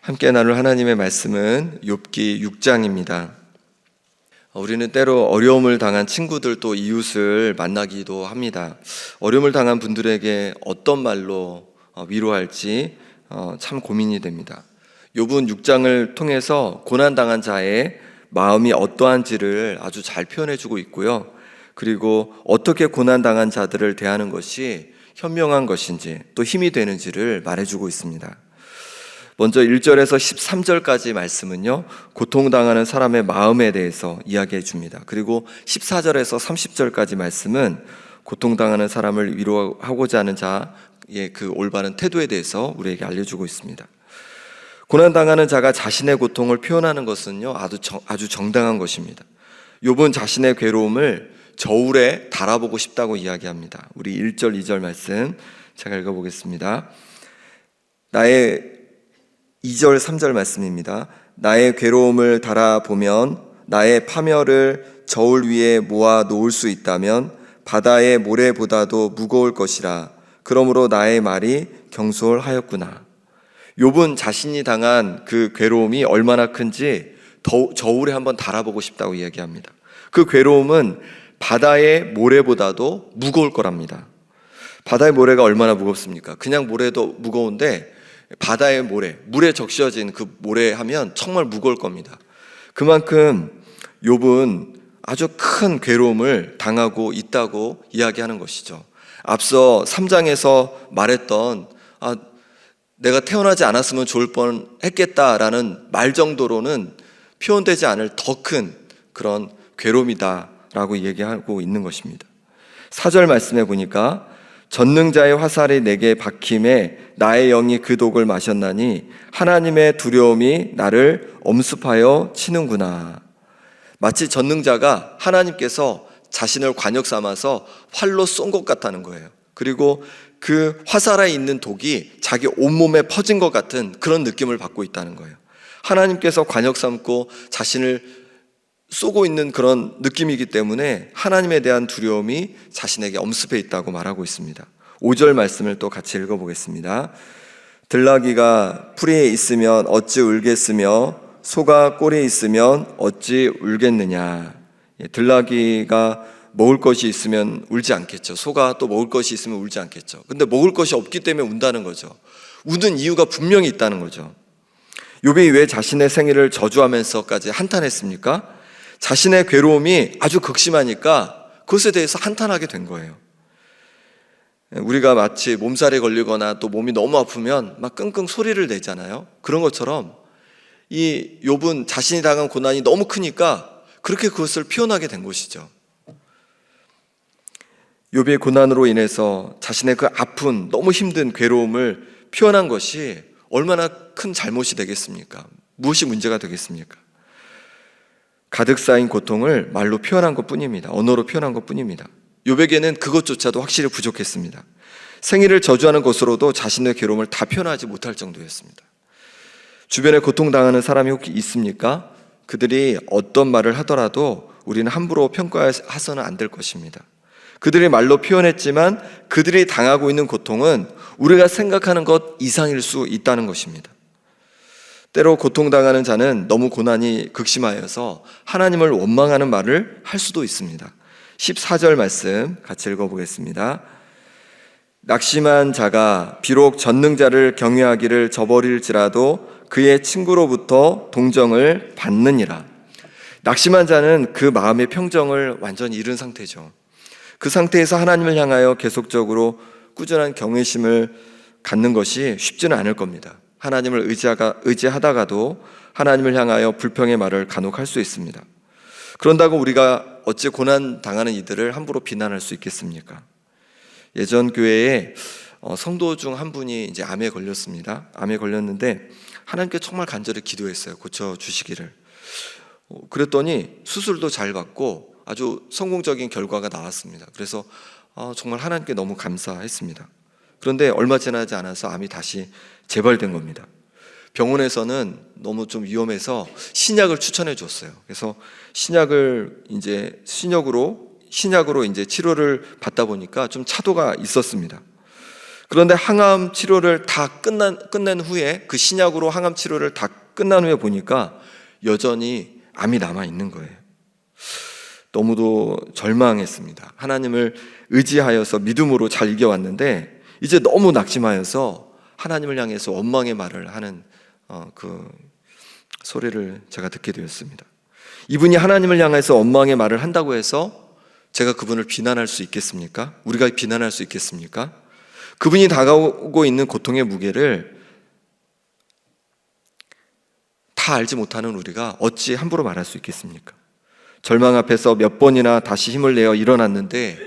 함께 나눌 하나님의 말씀은 욥기 6장입니다. 우리는 때로 어려움을 당한 친구들 또 이웃을 만나기도 합니다. 어려움을 당한 분들에게 어떤 말로 위로할지 참 고민이 됩니다. 욥은 6장을 통해서 고난당한 자의 마음이 어떠한지를 아주 잘 표현해주고 있고요. 그리고 어떻게 고난당한 자들을 대하는 것이 현명한 것인지 또 힘이 되는지를 말해주고 있습니다. 먼저 1절에서 13절까지 말씀은요, 고통당하는 사람의 마음에 대해서 이야기해 줍니다. 그리고 14절에서 30절까지 말씀은 고통당하는 사람을 위로하고자 하는 자의 그 올바른 태도에 대해서 우리에게 알려주고 있습니다. 고난당하는 자가 자신의 고통을 표현하는 것은요, 아주 정당한 것입니다. 욥은 자신의 괴로움을 저울에 달아보고 싶다고 이야기합니다. 우리 1절, 2절 말씀 제가 읽어보겠습니다. 2절, 3절 말씀입니다. 나의 괴로움을 달아보면 나의 파멸을 저울 위에 모아 놓을 수 있다면 바다의 모래보다도 무거울 것이라. 그러므로 나의 말이 경솔하였구나. 욥은 자신이 당한 그 괴로움이 얼마나 큰지 저울에 한번 달아보고 싶다고 이야기합니다. 그 괴로움은 바다의 모래보다도 무거울 거랍니다. 바다의 모래가 얼마나 무겁습니까? 그냥 모래도 무거운데 바다의 모래, 물에 적셔진 그 모래 하면 정말 무거울 겁니다. 그만큼 욥은 아주 큰 괴로움을 당하고 있다고 이야기하는 것이죠. 앞서 3장에서 말했던 내가 태어나지 않았으면 좋을 뻔했겠다라는 말 정도로는 표현되지 않을 더 큰 그런 괴로움이다라고 얘기하고 있는 것입니다. 4절 말씀해 보니까 전능자의 화살이 내게 박힘에 나의 영이 그 독을 마셨나니 하나님의 두려움이 나를 엄습하여 치는구나. 마치 전능자가 하나님께서 자신을 관역 삼아서 활로 쏜 것 같다는 거예요. 그리고 그 화살에 있는 독이 자기 온몸에 퍼진 것 같은 그런 느낌을 받고 있다는 거예요. 하나님께서 관역 삼고 자신을 쏘고 있는 그런 느낌이기 때문에 하나님에 대한 두려움이 자신에게 엄습해 있다고 말하고 있습니다. 5절 말씀을 또 같이 읽어보겠습니다. 들나귀가 풀이에 있으면 어찌 울겠으며 소가 꼴에 있으면 어찌 울겠느냐. 들나귀가 먹을 것이 있으면 울지 않겠죠. 소가 또 먹을 것이 있으면 울지 않겠죠. 근데 먹을 것이 없기 때문에 운다는 거죠. 우는 이유가 분명히 있다는 거죠. 욥이 왜 자신의 생일을 저주하면서까지 한탄했습니까? 자신의 괴로움이 아주 극심하니까 그것에 대해서 한탄하게 된 거예요. 우리가 마치 몸살에 걸리거나 또 몸이 너무 아프면 막 끙끙 소리를 내잖아요. 그런 것처럼 이 욥은 자신이 당한 고난이 너무 크니까 그렇게 그것을 표현하게 된 것이죠. 욥의 고난으로 인해서 자신의 그 아픈 너무 힘든 괴로움을 표현한 것이 얼마나 큰 잘못이 되겠습니까? 무엇이 문제가 되겠습니까? 가득 쌓인 고통을 말로 표현한 것뿐입니다. 언어로 표현한 것뿐입니다. 욥에게는 그것조차도 확실히 부족했습니다. 생일을 저주하는 것으로도 자신의 괴로움을 다 표현하지 못할 정도였습니다. 주변에 고통당하는 사람이 혹시 있습니까? 그들이 어떤 말을 하더라도 우리는 함부로 평가해서는 안 될 것입니다. 그들이 말로 표현했지만 그들이 당하고 있는 고통은 우리가 생각하는 것 이상일 수 있다는 것입니다. 때로 고통당하는 자는 너무 고난이 극심하여서 하나님을 원망하는 말을 할 수도 있습니다. 14절 말씀 같이 읽어보겠습니다. 낙심한 자가 비록 전능자를 경외하기를 저버릴지라도 그의 친구로부터 동정을 받느니라. 낙심한 자는 그 마음의 평정을 완전히 잃은 상태죠. 그 상태에서 하나님을 향하여 계속적으로 꾸준한 경외심을 갖는 것이 쉽지는 않을 겁니다. 하나님을 의지하다가도 하나님을 향하여 불평의 말을 간혹 할 수 있습니다. 그런다고 우리가 어찌 고난 당하는 이들을 함부로 비난할 수 있겠습니까? 예전 교회에 성도 중 한 분이 이제 암에 걸렸습니다. 암에 걸렸는데 하나님께 정말 간절히 기도했어요. 고쳐 주시기를. 그랬더니 수술도 잘 받고 아주 성공적인 결과가 나왔습니다. 그래서 정말 하나님께 너무 감사했습니다. 그런데 얼마 지나지 않아서 암이 다시 재발된 겁니다. 병원에서는 너무 좀 위험해서 신약을 추천해 줬어요. 그래서 신약으로 이제 치료를 받다 보니까 좀 차도가 있었습니다. 그런데 항암 치료를 다 끝낸 후에, 그 신약으로 항암 치료를 다 끝난 후에 보니까 여전히 암이 남아 있는 거예요. 너무도 절망했습니다. 하나님을 의지하여서 믿음으로 잘 이겨왔는데 이제 너무 낙심하여서 하나님을 향해서 원망의 말을 하는 그 소리를 제가 듣게 되었습니다. 이분이 하나님을 향해서 원망의 말을 한다고 해서 제가 그분을 비난할 수 있겠습니까? 우리가 비난할 수 있겠습니까? 그분이 다가오고 있는 고통의 무게를 다 알지 못하는 우리가 어찌 함부로 말할 수 있겠습니까? 절망 앞에서 몇 번이나 다시 힘을 내어 일어났는데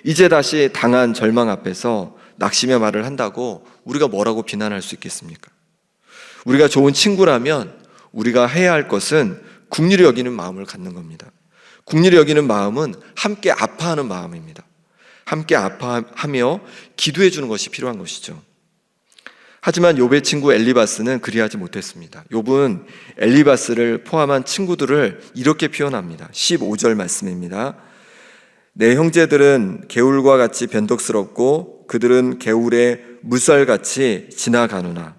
이제 다시 당한 절망 앞에서 낙심의 말을 한다고 우리가 뭐라고 비난할 수 있겠습니까? 우리가 좋은 친구라면 우리가 해야 할 것은 긍휼히 여기는 마음을 갖는 겁니다. 긍휼히 여기는 마음은 함께 아파하는 마음입니다. 함께 아파하며 기도해 주는 것이 필요한 것이죠. 하지만 욥의 친구 엘리바스는 그리하지 못했습니다. 욥은 엘리바스를 포함한 친구들을 이렇게 표현합니다. 15절 말씀입니다. 내 형제들은 개울과 같이 변덕스럽고 그들은 개울의 물살같이 지나가누나.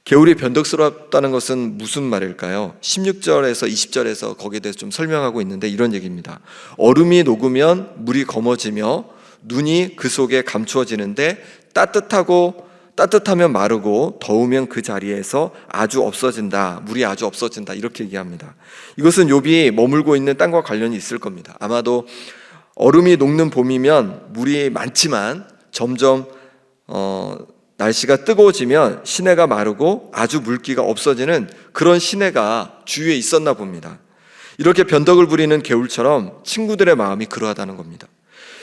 개울이 변덕스럽다는 것은 무슨 말일까요? 16절에서 20절에서 거기에 대해서 좀 설명하고 있는데 이런 얘기입니다. 얼음이 녹으면 물이 검어지며 눈이 그 속에 감추어지는데 따뜻하면 마르고 더우면 그 자리에서 아주 없어진다. 물이 아주 없어진다. 이렇게 얘기합니다. 이것은 욥이 머물고 있는 땅과 관련이 있을 겁니다. 아마도 얼음이 녹는 봄이면 물이 많지만 점점 날씨가 뜨거워지면 시내가 마르고 아주 물기가 없어지는 그런 시내가 주위에 있었나 봅니다. 이렇게 변덕을 부리는 개울처럼 친구들의 마음이 그러하다는 겁니다.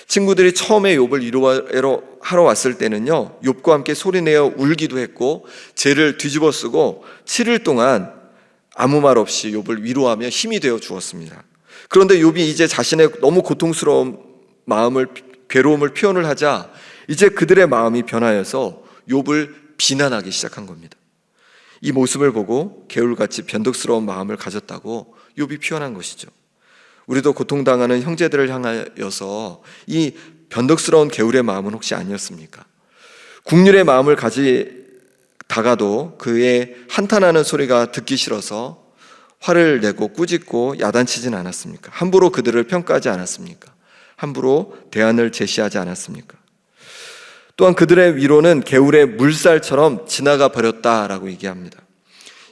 친구들이 처음에 욥을 위로하러 왔을 때는요, 욥과 함께 소리내어 울기도 했고 죄를 뒤집어 쓰고 7일 동안 아무 말 없이 욥을 위로하며 힘이 되어 주었습니다. 그런데 욥이 이제 자신의 너무 고통스러운 마음을, 괴로움을 표현을 하자 이제 그들의 마음이 변하여서 욥을 비난하기 시작한 겁니다. 이 모습을 보고 개울같이 변덕스러운 마음을 가졌다고 욥이 표현한 것이죠. 우리도 고통당하는 형제들을 향하여서 이 변덕스러운 개울의 마음은 혹시 아니었습니까? 긍휼의 마음을 가지다가도 그의 한탄하는 소리가 듣기 싫어서 화를 내고 꾸짖고 야단치진 않았습니까? 함부로 그들을 평가하지 않았습니까? 함부로 대안을 제시하지 않았습니까? 또한 그들의 위로는 개울의 물살처럼 지나가 버렸다라고 얘기합니다.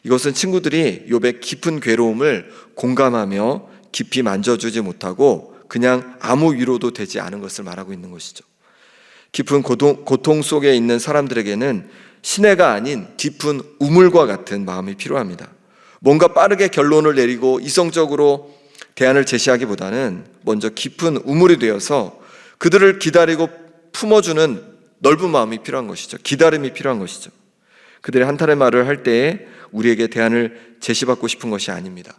이것은 친구들이 욥의 깊은 괴로움을 공감하며 깊이 만져주지 못하고 그냥 아무 위로도 되지 않은 것을 말하고 있는 것이죠. 깊은 고통 속에 있는 사람들에게는 시내가 아닌 깊은 우물과 같은 마음이 필요합니다. 뭔가 빠르게 결론을 내리고 이성적으로 대안을 제시하기보다는 먼저 깊은 우물이 되어서 그들을 기다리고 품어주는 넓은 마음이 필요한 것이죠. 기다림이 필요한 것이죠. 그들의 한탄의 말을 할 때에 우리에게 대안을 제시받고 싶은 것이 아닙니다.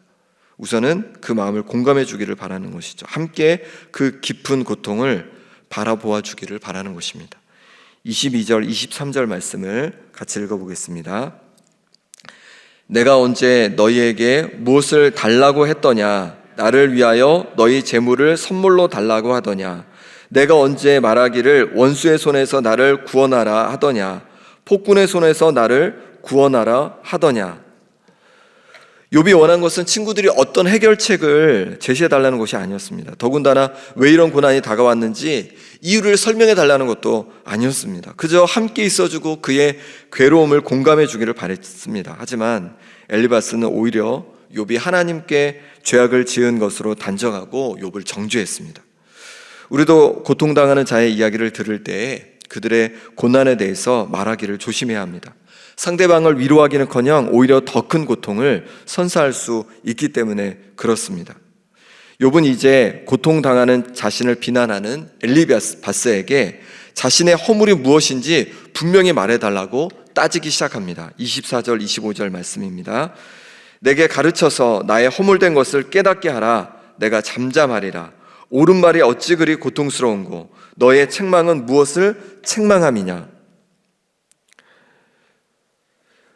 우선은 그 마음을 공감해 주기를 바라는 것이죠. 함께 그 깊은 고통을 바라보아 주기를 바라는 것입니다. 22절, 23절 말씀을 같이 읽어보겠습니다. 내가 언제 너희에게 무엇을 달라고 했더냐? 나를 위하여 너희 재물을 선물로 달라고 하더냐? 내가 언제 말하기를 원수의 손에서 나를 구원하라 하더냐? 폭군의 손에서 나를 구원하라 하더냐? 욥이 원한 것은 친구들이 어떤 해결책을 제시해달라는 것이 아니었습니다. 더군다나 왜 이런 고난이 다가왔는지 이유를 설명해달라는 것도 아니었습니다. 그저 함께 있어주고 그의 괴로움을 공감해 주기를 바랬습니다. 하지만 엘리바스는 오히려 욥이 하나님께 죄악을 지은 것으로 단정하고 욥을 정죄했습니다. 우리도 고통당하는 자의 이야기를 들을 때 그들의 고난에 대해서 말하기를 조심해야 합니다. 상대방을 위로하기는커녕 오히려 더 큰 고통을 선사할 수 있기 때문에 그렇습니다. 욥은 이제 고통당하는 자신을 비난하는 엘리바스에게 자신의 허물이 무엇인지 분명히 말해달라고 따지기 시작합니다. 24절, 25절 말씀입니다. 내게 가르쳐서 나의 허물된 것을 깨닫게 하라. 내가 잠잠하리라. 옳은 말이 어찌 그리 고통스러운고 너의 책망은 무엇을 책망함이냐.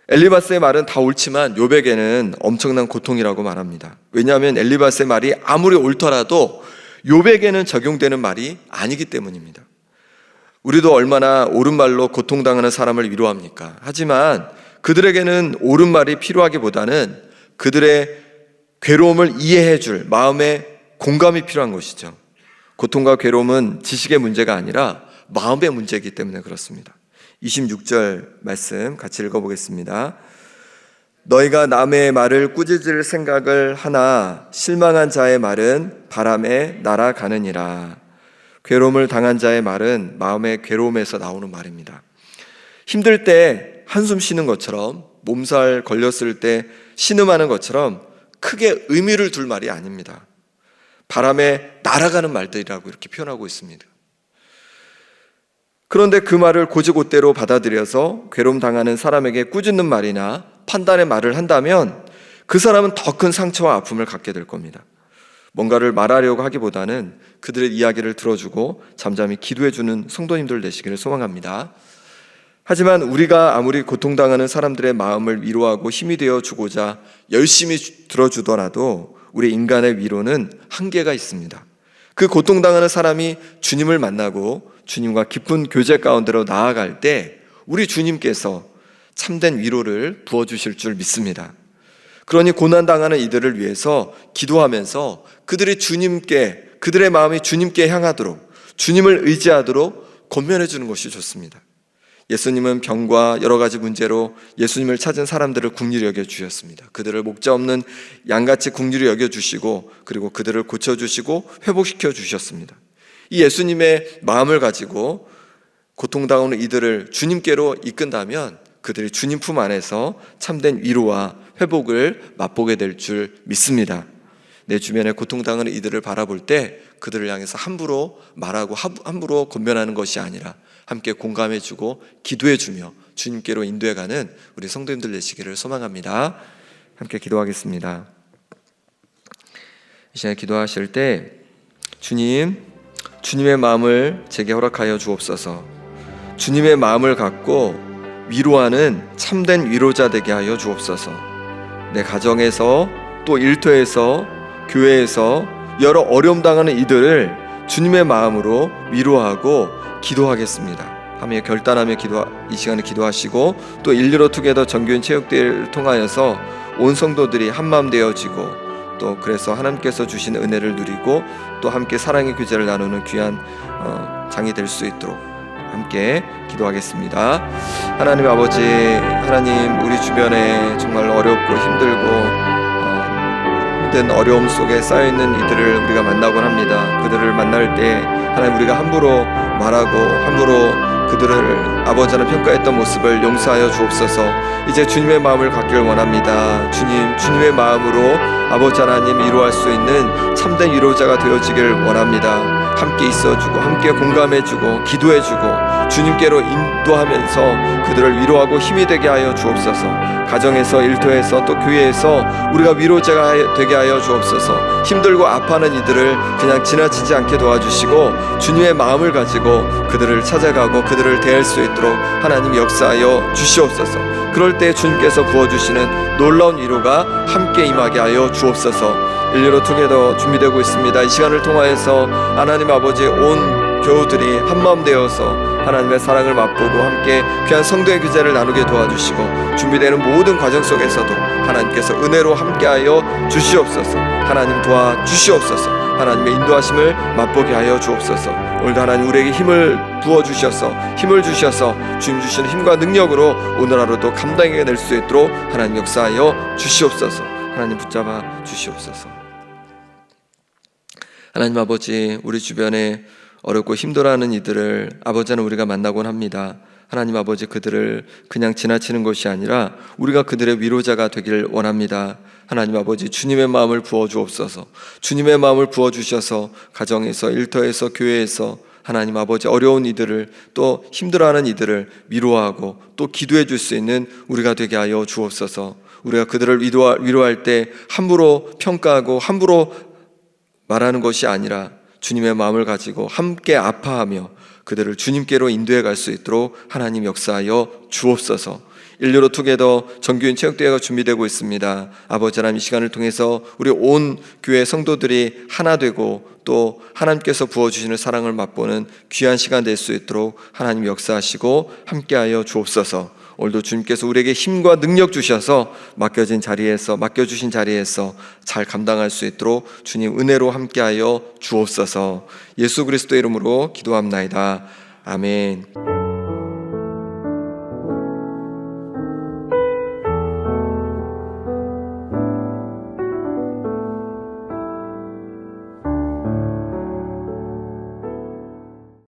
엘리바스의 말은 다 옳지만 욥에게는 엄청난 고통이라고 말합니다. 왜냐하면 엘리바스의 말이 아무리 옳더라도 욥에게는 적용되는 말이 아니기 때문입니다. 우리도 얼마나 옳은 말로 고통당하는 사람을 위로합니까? 하지만 그들에게는 옳은 말이 필요하기보다는 그들의 괴로움을 이해해 줄 마음의 공감이 필요한 것이죠. 고통과 괴로움은 지식의 문제가 아니라 마음의 문제이기 때문에 그렇습니다. 26절 말씀 같이 읽어보겠습니다. 너희가 남의 말을 꾸짖을 생각을 하나 실망한 자의 말은 바람에 날아가느니라. 괴로움을 당한 자의 말은 마음의 괴로움에서 나오는 말입니다. 힘들 때 한숨 쉬는 것처럼, 몸살 걸렸을 때 신음하는 것처럼 크게 의미를 둘 말이 아닙니다. 바람에 날아가는 말들이라고 이렇게 표현하고 있습니다. 그런데 그 말을 곧이곧대로 받아들여서 괴로움 당하는 사람에게 꾸짖는 말이나 판단의 말을 한다면 그 사람은 더 큰 상처와 아픔을 갖게 될 겁니다. 뭔가를 말하려고 하기보다는 그들의 이야기를 들어주고 잠잠히 기도해주는 성도님들 되시기를 소망합니다. 하지만 우리가 아무리 고통당하는 사람들의 마음을 위로하고 힘이 되어 주고자 열심히 들어주더라도 우리 인간의 위로는 한계가 있습니다. 그 고통당하는 사람이 주님을 만나고 주님과 깊은 교제 가운데로 나아갈 때 우리 주님께서 참된 위로를 부어주실 줄 믿습니다. 그러니 고난당하는 이들을 위해서 기도하면서 그들의 마음이 주님께 향하도록, 주님을 의지하도록 권면해 주는 것이 좋습니다. 예수님은 병과 여러 가지 문제로 예수님을 찾은 사람들을 긍휼히 여겨주셨습니다. 그들을 목자 없는 양같이 긍휼히 여겨주시고 그리고 그들을 고쳐주시고 회복시켜 주셨습니다. 이 예수님의 마음을 가지고 고통당하는 이들을 주님께로 이끈다면 그들이 주님 품 안에서 참된 위로와 회복을 맛보게 될 줄 믿습니다. 내 주변에 고통당하는 이들을 바라볼 때 그들을 향해서 함부로 말하고 함부로 권면하는 것이 아니라 함께 공감해주고 기도해주며 주님께로 인도해가는 우리 성도님들 되시기를 소망합니다. 함께 기도하겠습니다. 이 시간에 기도하실 때 주님의 마음을 제게 허락하여 주옵소서. 주님의 마음을 갖고 위로하는 참된 위로자 되게 하여 주옵소서. 내 가정에서 또 일터에서 교회에서 여러 어려움 당하는 이들을 주님의 마음으로 위로하고 기도하겠습니다 하며 결단하며 이 시간에 기도하시고 또 일리로 투게더 정교인 체육대회를 통하여서 온 성도들이 한마음 되어지고 또 그래서 하나님께서 주신 은혜를 누리고 또 함께 사랑의 교제를 나누는 귀한 장이 될 수 있도록 함께 기도하겠습니다. 하나님 아버지, 하나님 우리 주변에 정말 어렵고 힘들고 힘든 어려움 속에 쌓여있는 이들을 우리가 만나곤 합니다. 그들을 만날 때 하나님 우리가 함부로 말하고 함부로 그들을 아버지 하나님 평가했던 모습을 용서하여 주옵소서. 이제 주님의 마음을 갖기를 원합니다. 주님의 마음으로 아버지 하나님 위로할 수 있는 참된 위로자가 되어지길 원합니다. 함께 있어주고 함께 공감해주고 기도해주고 주님께로 인도하면서 그들을 위로하고 힘이 되게 하여 주옵소서. 가정에서 일터에서 또 교회에서 우리가 위로자가 되게 하여 주옵소서. 힘들고 아파하는 이들을 그냥 지나치지 않게 도와주시고 주님의 마음을 가지고 그들을 찾아가고 그들을 대할 수 있도록 하나님 역사하여 주시옵소서. 그럴 때 주님께서 부어주시는 놀라운 위로가 함께 임하게 하여 주옵소서. 일리로 투게더 준비되고 있습니다. 이 시간을 통하여서 하나님 아버지 온 교우들이 한마음 되어서 하나님의 사랑을 맛보고 함께 귀한 성도의 교제를 나누게 도와주시고 준비되는 모든 과정 속에서도 하나님께서 은혜로 함께하여 주시옵소서. 하나님 도와주시옵소서. 하나님의 인도하심을 맛보게 하여 주옵소서. 오늘도 하나님 우리에게 힘을 부어주셔서 힘을 주셔서 주님 주시는 힘과 능력으로 오늘 하루도 감당해 낼 수 있도록 하나님 역사하여 주시옵소서. 하나님 붙잡아 주시옵소서. 하나님 아버지, 우리 주변에 어렵고 힘들어하는 이들을 아버지는 우리가 만나곤 합니다. 하나님 아버지, 그들을 그냥 지나치는 것이 아니라 우리가 그들의 위로자가 되길 원합니다. 하나님 아버지, 주님의 마음을 부어주옵소서. 주님의 마음을 부어주셔서 가정에서 일터에서 교회에서 하나님 아버지 어려운 이들을 또 힘들어하는 이들을 위로하고 또 기도해 줄 수 있는 우리가 되게 하여 주옵소서. 우리가 그들을 위로할 때 함부로 평가하고 함부로 말하는 것이 아니라 주님의 마음을 가지고 함께 아파하며 그들을 주님께로 인도해 갈 수 있도록 하나님 역사하여 주옵소서. 일요로 투게더 정규인 체육대회가 준비되고 있습니다. 아버지 하나님, 이 시간을 통해서 우리 온 교회 성도들이 하나 되고 또 하나님께서 부어주시는 사랑을 맛보는 귀한 시간 될 수 있도록 하나님 역사하시고 함께하여 주옵소서. 오늘도 주님께서 우리에게 힘과 능력 주셔서 맡겨주신 자리에서 잘 감당할 수 있도록 주님 은혜로 함께하여 주옵소서. 예수 그리스도의 이름으로 기도합나이다. 아멘.